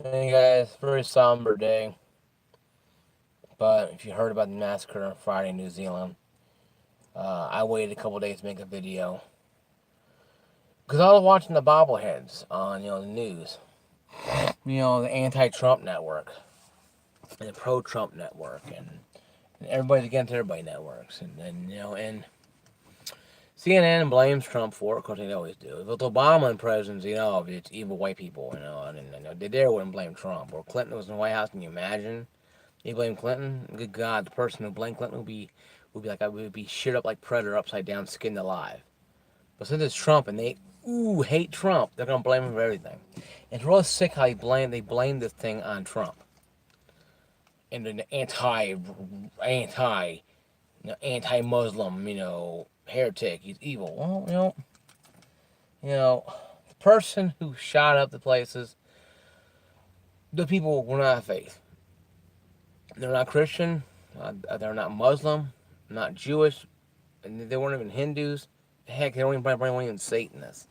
Hey guys, very somber day. But if you heard about the massacre on Friday in New Zealand, I waited a couple days to make a video because I was watching the bobbleheads on the news, the anti-Trump network and the pro-Trump network, and everybody's against everybody networks, and CNN blames Trump for it, of course they always do. With Obama in presidency, it's evil white people, and they dare wouldn't blame Trump. Or Clinton was in the White House, can you imagine? You blame Clinton? Good God, the person who blamed Clinton would be like I would be shit up like Predator, upside down, skinned alive. But since it's Trump and they hate Trump, they're gonna blame him for everything. And it's really sick how they blame this thing on Trump and an anti-Muslim, heretic. He's evil. Well, the person who shot up the places, the people were not faith. They're not Christian. They're not Muslim. Not Jewish. And they weren't even Hindus. Heck, they weren't even Satanists.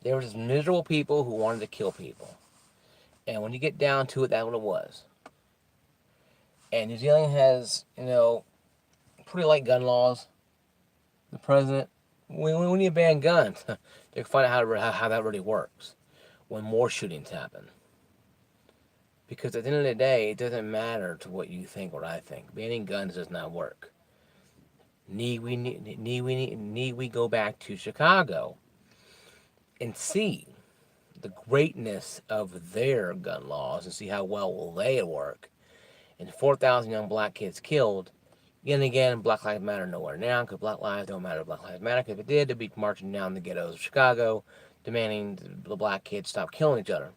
They were just miserable people who wanted to kill people. And when you get down to it, that's what it was. And New Zealand has, pretty light gun laws. The president, we need to ban guns. They can find out how that really works when more shootings happen. Because at the end of the day, it doesn't matter to what you think or I think. Banning guns does not work. Need we go back to Chicago and see the greatness of their gun laws and see how well will they work. And 4,000 young black kids killed. And again, Black Lives Matter nowhere now because Black Lives don't matter. Black Lives Matter because if it did, they'd be marching down the ghettos of Chicago demanding the black kids stop killing each other.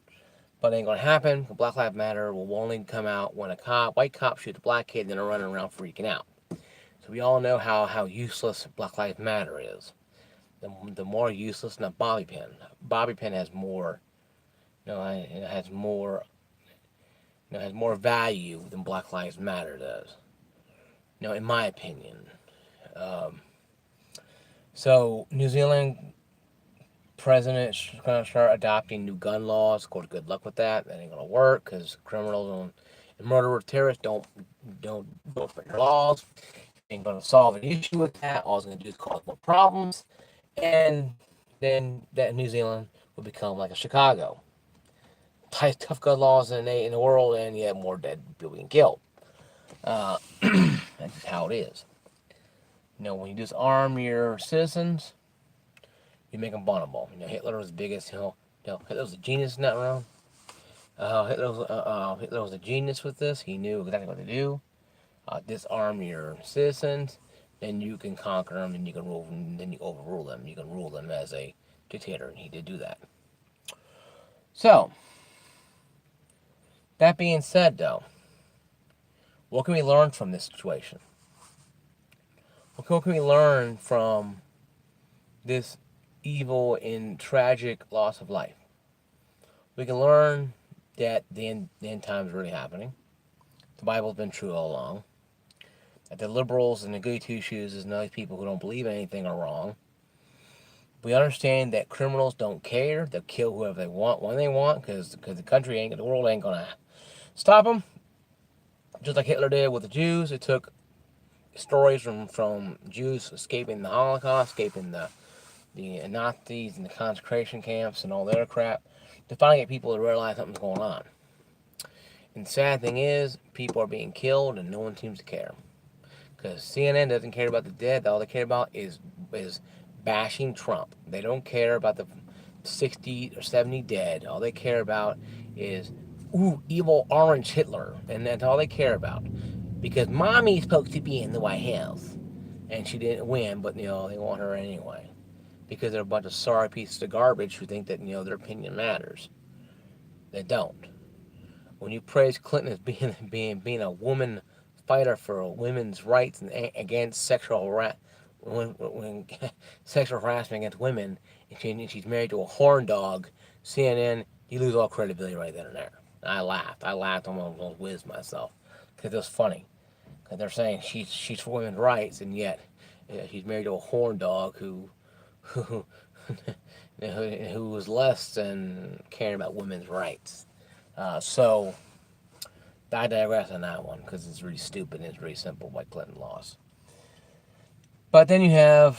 But it ain't gonna happen. Black Lives Matter will only come out when white cop shoots a black kid and they're running around freaking out. So we all know how useless Black Lives Matter is. The more useless than a bobby pin. Bobby pin has more, it has more, has more value than Black Lives Matter does. In my opinion. Um, so New Zealand president's gonna start adopting new gun laws. Of course, good luck with that. That ain't gonna work because criminals and murderers, terrorists don't break their laws. Ain't gonna solve an issue with that. All it's gonna do is cause more problems, and then that New Zealand will become like a Chicago. Tough gun laws in the world, and you have more dead people being killed. That's just how it is. When you disarm your citizens, you make them vulnerable. Hitler was the biggest. Hitler was a genius in that realm. Hitler was a genius with this. He knew exactly what to do. Disarm your citizens, then you can conquer them, and you can rule them, then you overrule them. You can rule them as a dictator, and he did do that. So, that being said, though, what can we learn from this situation? What can we learn from this evil and tragic loss of life? We can learn that the end times are really happening. The Bible's been true all along. That the liberals and the goody two shoes and those people who don't believe anything are wrong. We understand that criminals don't care. They'll kill whoever they want when they want because the world ain't gonna stop them. Just like Hitler did with the Jews, it took stories from Jews escaping the Holocaust, escaping the Nazis and the concentration camps and all their crap, to finally get people to realize something's going on. And the sad thing is, people are being killed and no one seems to care. Because CNN doesn't care about the dead. All they care about is bashing Trump. They don't care about the 60 or 70 dead. All they care about is, evil orange Hitler. And that's all they care about. Because mommy's supposed to be in the White House. And she didn't win, but, they want her anyway. Because they're a bunch of sorry pieces of garbage who think that, their opinion matters. They don't. When you praise Clinton as being a woman fighter for women's rights and against when sexual harassment against women, and she's married to a horn dog, CNN, you lose all credibility right then and there. And I laughed. I almost whizzed myself because it was funny. Because they're saying she's for women's rights, and yet she's married to a horn dog who who was less than caring about women's rights. So I digress on that one because it's really stupid and it's really simple why Clinton lost. But then you have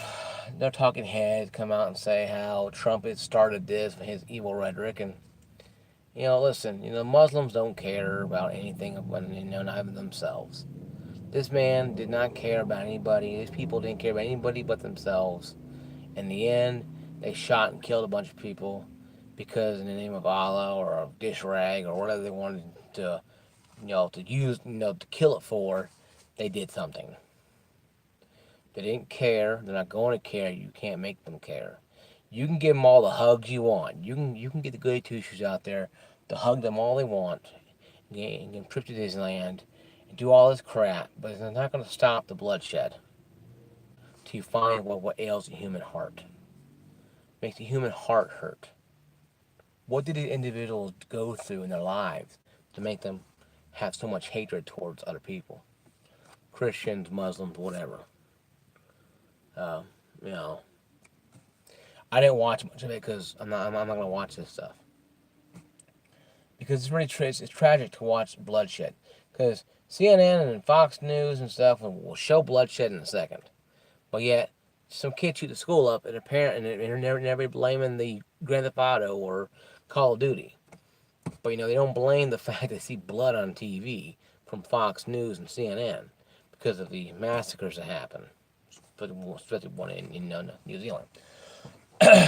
their talking heads come out and say how Trump had started this with his evil rhetoric. And, listen, Muslims don't care about anything, not even themselves. This man did not care about anybody. These people didn't care about anybody but themselves. In the end, they shot and killed a bunch of people because in the name of Allah or a dish rag or whatever they wanted to, to use, to kill it for, they did something. They didn't care. They're not going to care. You can't make them care. You can give them all the hugs you want. You can get the goody two shoes out there to hug them all they want. You can trip to Disneyland and do all this crap, but it's not going to stop the bloodshed. Till you find what ails the human heart, makes the human heart hurt. What did the individuals go through in their lives to make them have so much hatred towards other people? Christians, Muslims, whatever. Uh, you know, I didn't watch much of it because I'm not going to watch this stuff. Because it's really it's tragic to watch bloodshed. Because CNN and Fox News and stuff will show bloodshed in a second. But yet, some kid shoot the school up and a parent and they're never blaming the Grand Theft Auto or Call of Duty. But they don't blame the fact they see blood on TV from Fox News and CNN because of the massacres that happen, especially one in New Zealand.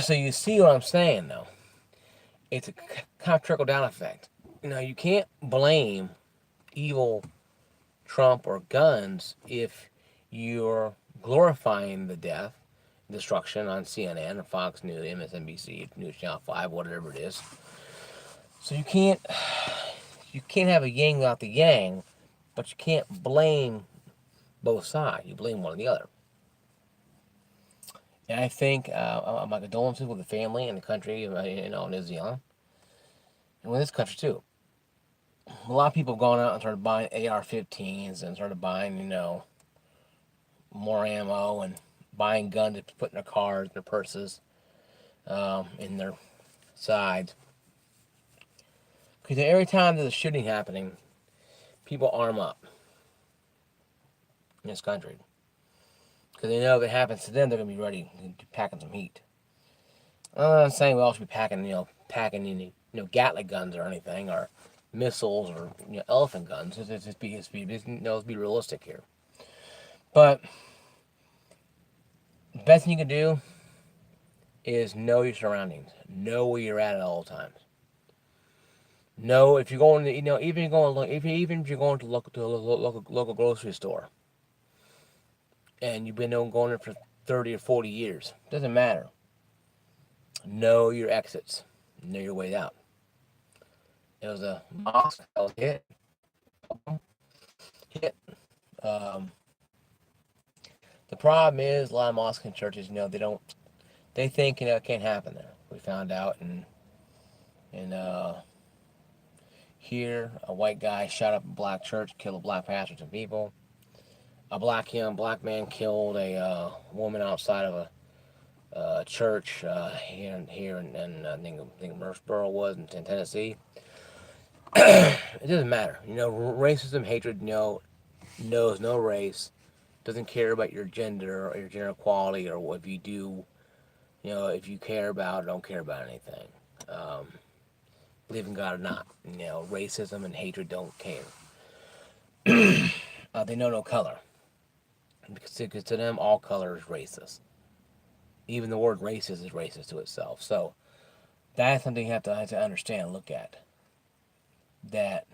So you see what I'm saying, though. It's a kind of trickle down effect. You can't blame evil Trump or guns if you're glorifying the death, destruction on CNN or Fox News, MSNBC, News Channel 5, whatever it is. So you can't have a yin without the yang, but you can't blame both sides. You blame one or the other. And I think my condolences with the family and the country, New Zealand, and with this country too. A lot of people have gone out and started buying AR-15s and started buying, more ammo and buying guns to put in their cars, their purses, in their sides. Because every time there's a shooting happening, people arm up in this country. Because they know if it happens to them, they're going to be ready, packing some heat. I'm not saying we all should be packing Gatling guns or anything, or missiles or elephant guns. Let's be realistic here. But the best thing you can do is know your surroundings. Know where you're at all times. Know if you're going to, even if you're going to local grocery store, and you've been going there for 30 or 40 years, doesn't matter. Know your exits. Know your way out. It was a mosque that was hit. The problem is a lot of mosques and churches, they think it can't happen there. We found out in here a white guy shot up a black church, killed a black pastor, some people. A black man killed a woman outside of a church here in I think Murfreesboro was in Tennessee. It doesn't matter. Racism, hatred, knows no race, doesn't care about your gender or your gender equality or what you do, if you care about or don't care about anything. Believe in God or not, racism and hatred don't care. They know no color. Because to them, all color is racist. Even the word racist is racist to itself. So that's something you have to understand and look at. That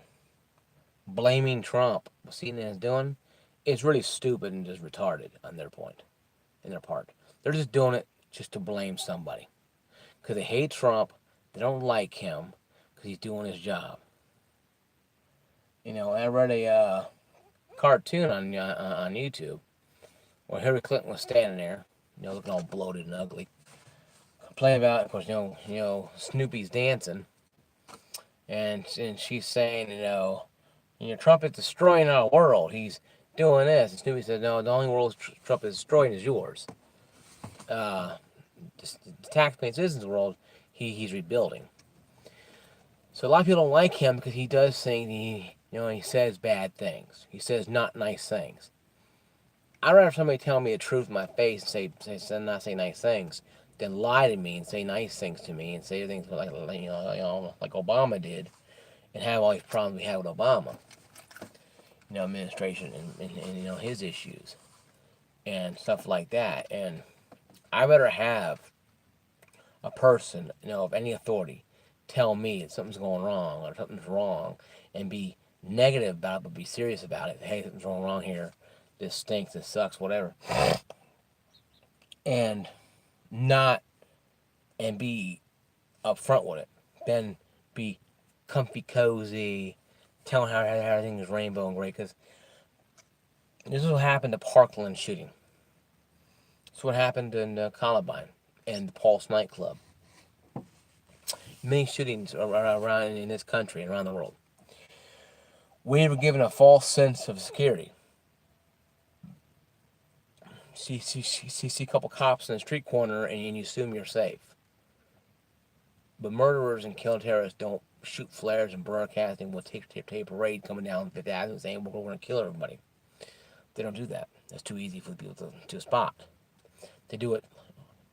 blaming Trump, what CNN is doing, is really stupid and just retarded on their part. They're just doing it just to blame somebody. Because they hate Trump, they don't like him, because he's doing his job. I read a cartoon on YouTube where Hillary Clinton was standing there, looking all bloated and ugly, playing about, of course, Snoopy's dancing, and she's saying, Trump is destroying our world. He's doing this, and Snoopy said, no, the only world Trump is destroying is yours. The taxpaying citizens world, he's rebuilding. So a lot of people don't like him because he does things. He says bad things. He says not nice things. I'd rather somebody tell me the truth in my face and not say nice things than lie to me and say nice things to me and say things like Obama did and have all these problems we have with Obama, administration and his issues and stuff like that. And I'd rather have a person, of any authority, tell me that something's going wrong or something's wrong, and be negative about it, but be serious about it. Hey, something's going wrong here. This stinks. This sucks. Whatever. And not and be upfront with it. Then be comfy, cozy, telling how everything is rainbow and great. Because this is what happened to Parkland shooting. This is what happened in Columbine and the Pulse nightclub. Many shootings around in this country and around the world. We were given a false sense of security. See a couple cops in the street corner and you assume you're safe. But murderers and kill terrorists don't shoot flares and broadcasting with tape parade coming down Fifth Avenue saying we're going to kill everybody. They don't do that. That's too easy for people to spot. They do it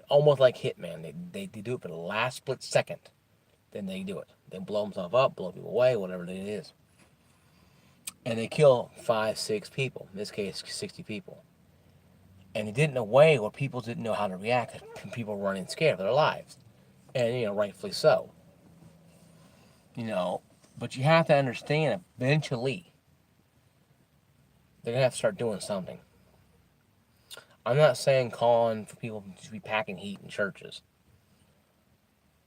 almost like Hitman. They do it for the last split second. Then they do it. They blow themselves up, blow people away, whatever it is. And they kill 5, 6 people. In this case, 60 people. And they did it in a way where people didn't know how to react. People were running scared for their lives. And, rightfully so. But you have to understand, eventually, they're going to have to start doing something. I'm not saying calling for people to be packing heat in churches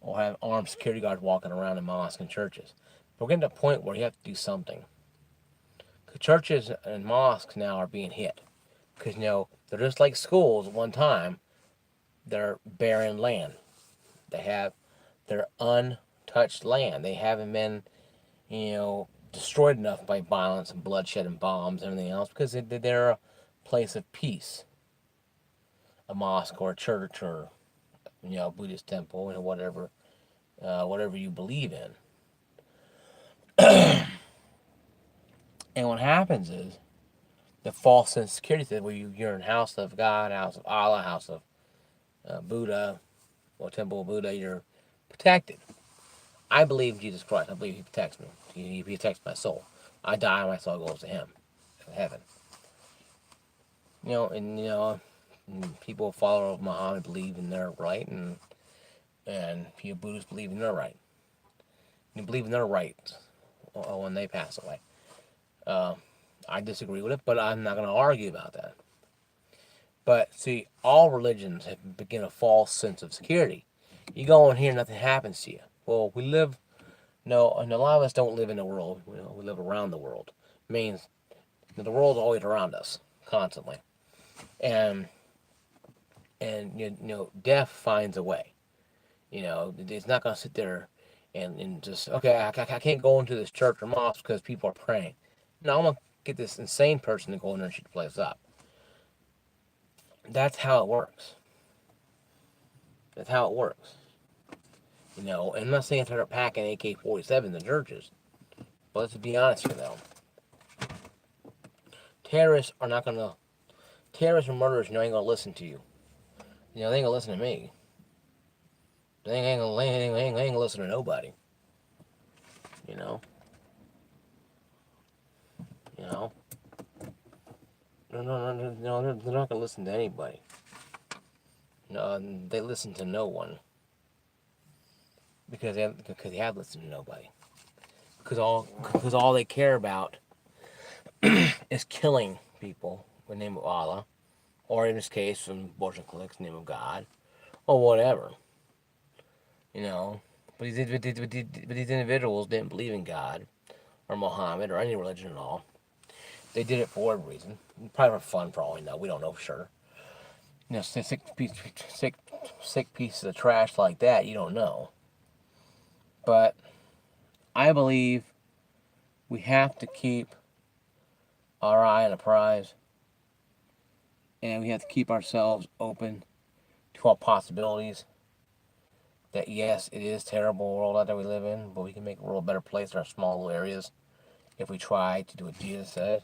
or have armed security guards walking around in mosques and churches. But we're getting to a point where you have to do something. Because churches and mosques now are being hit. Because, they're just like schools at one time. They're barren land. They have their untouched land. They haven't been, destroyed enough by violence and bloodshed and bombs and everything else because they're a place of peace. A mosque or a church or, a Buddhist temple and whatever you believe in. And what happens is the false sense of security says, well, you're in house of God, house of Allah, house of Buddha, or temple of Buddha, you're protected. I believe in Jesus Christ. I believe He protects me. He protects my soul. I die, my soul goes to Him, to heaven. People follow Muhammad believe in their right, and people Buddhists believe in their right. They believe in their rights when they pass away. I disagree with it, but I'm not going to argue about that. But see, all religions have begin a false sense of security. You go in here, nothing happens to you. Well, we live, and a lot of us don't live in the world. We live around the world. It means the world's always around us, constantly. And death finds a way. It's not going to sit there and just, okay, I can't go into this church or mosque because people are praying. No, I'm going to get this insane person to go in there and shoot the place up. That's how it works. That's how it works. And I'm not saying start packing AK-47s in churches, but let's be honest here, though. Terrorists and murderers, ain't going to listen to you. They ain't going to listen to me. They ain't going to listen to nobody. They're not going to listen to anybody. No, they listen to no one. Because they have listened to nobody. Because all they care about is killing people in the name of Allah, or in this case, from abortion clinics, in the name of God, or whatever. But these individuals didn't believe in God, or Muhammad, or any religion at all. They did it for whatever reason. Probably for fun, for all we know. We don't know for sure. Sick pieces of trash like that, you don't know. But I believe we have to keep our eye on the prize, and we have to keep ourselves open to all possibilities. that yes, it is a terrible world out there we live in, but we can make a world a better place in our small little areas if we try to do what Jesus said,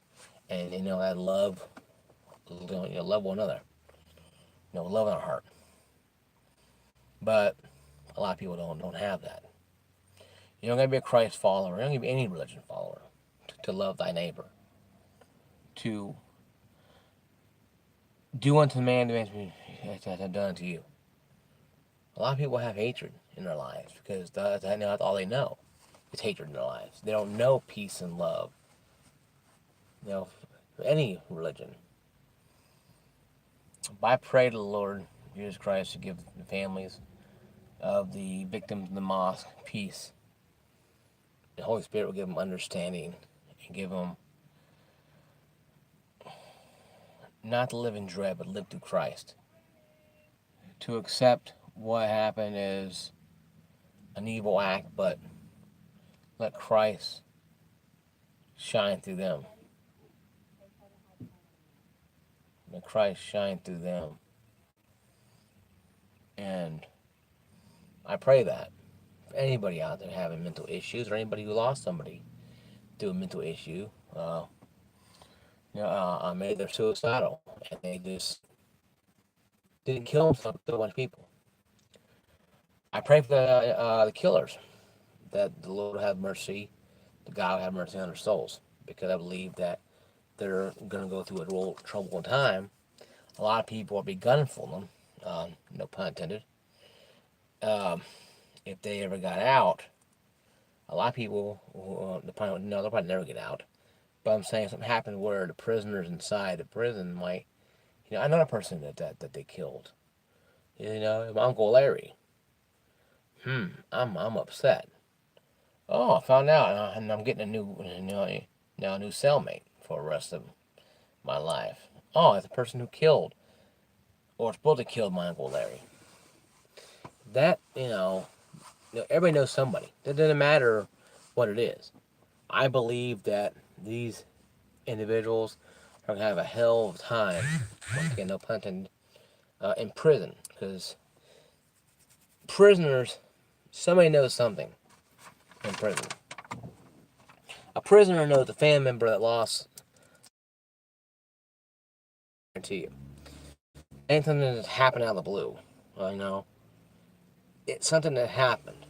and that love, love one another, love in our heart. But a lot of people don't have that. You don't gotta be a Christ follower. You don't gotta be any religion follower to love thy neighbor, to do unto the man that has done unto you. A lot of people have hatred in their lives because that's all they know is hatred in their lives. They don't know peace and love. For any religion. But I pray to the Lord Jesus Christ to give the families of the victims in the mosque peace. The Holy Spirit will give them understanding and give them not to live in dread, but live through Christ. To accept what happened as an evil act, but let Christ shine through them. Let Christ shine through them. And I pray that for anybody out there having mental issues, or anybody who lost somebody through a mental issue, maybe they're suicidal and they just didn't kill themselves to a bunch of people. I pray for the killers, that the Lord will have mercy, that God will have mercy on their souls, because I believe that they're going to go through a real troubled time. A lot of people will be gunning for them, no pun intended. If they ever got out, a lot of people, they'll probably never get out. But I'm saying something happened where the prisoners inside the prison might, another person that they killed. My Uncle Larry. I'm upset. Oh, I found out, and I'm getting a new cellmate for the rest of my life. Oh, it's the person who killed, or supposed to kill my Uncle Larry. That, everybody knows somebody. It doesn't matter what it is. I believe that these individuals are going to have a hell of a time, once again, no pun intended, in prison. Because prisoners, somebody knows something in prison. A prisoner knows a family member that lost to you. Anything that happened out of the blue, it's something that happened,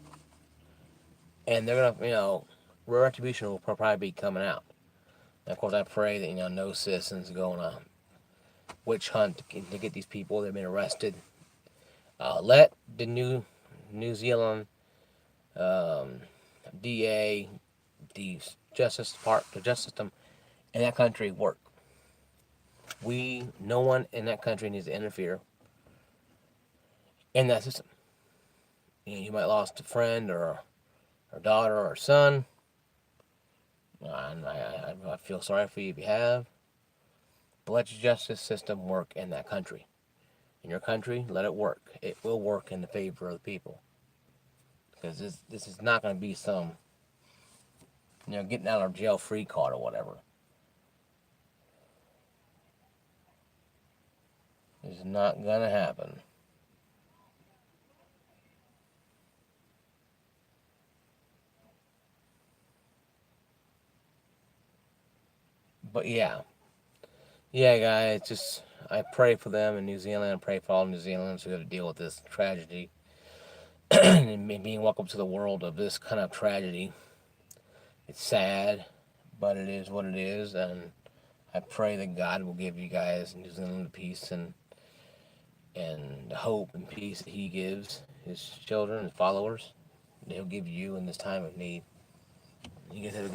and they're gonna, retribution will probably be coming out. And of course, I pray that no citizens go on a witch hunt to get these people that have been arrested. Let the New Zealand DA, the justice system in that country work. No one in that country needs to interfere in that system. You might lost a friend or a daughter or a son. I feel sorry for you if you have. But let your justice system work in that country. In your country, let it work. It will work in the favor of the people. Because this is not going to be some, getting out of jail free card or whatever. It's not going to happen. But yeah, guys, just I pray for them in New Zealand. I pray for all New Zealanders who have to deal with this tragedy and being welcome to the world of this kind of tragedy. It's sad, but it is what it is, and I pray that God will give you guys in New Zealand the peace and the hope and peace that He gives His children and followers. That He'll give you in this time of need. You guys have a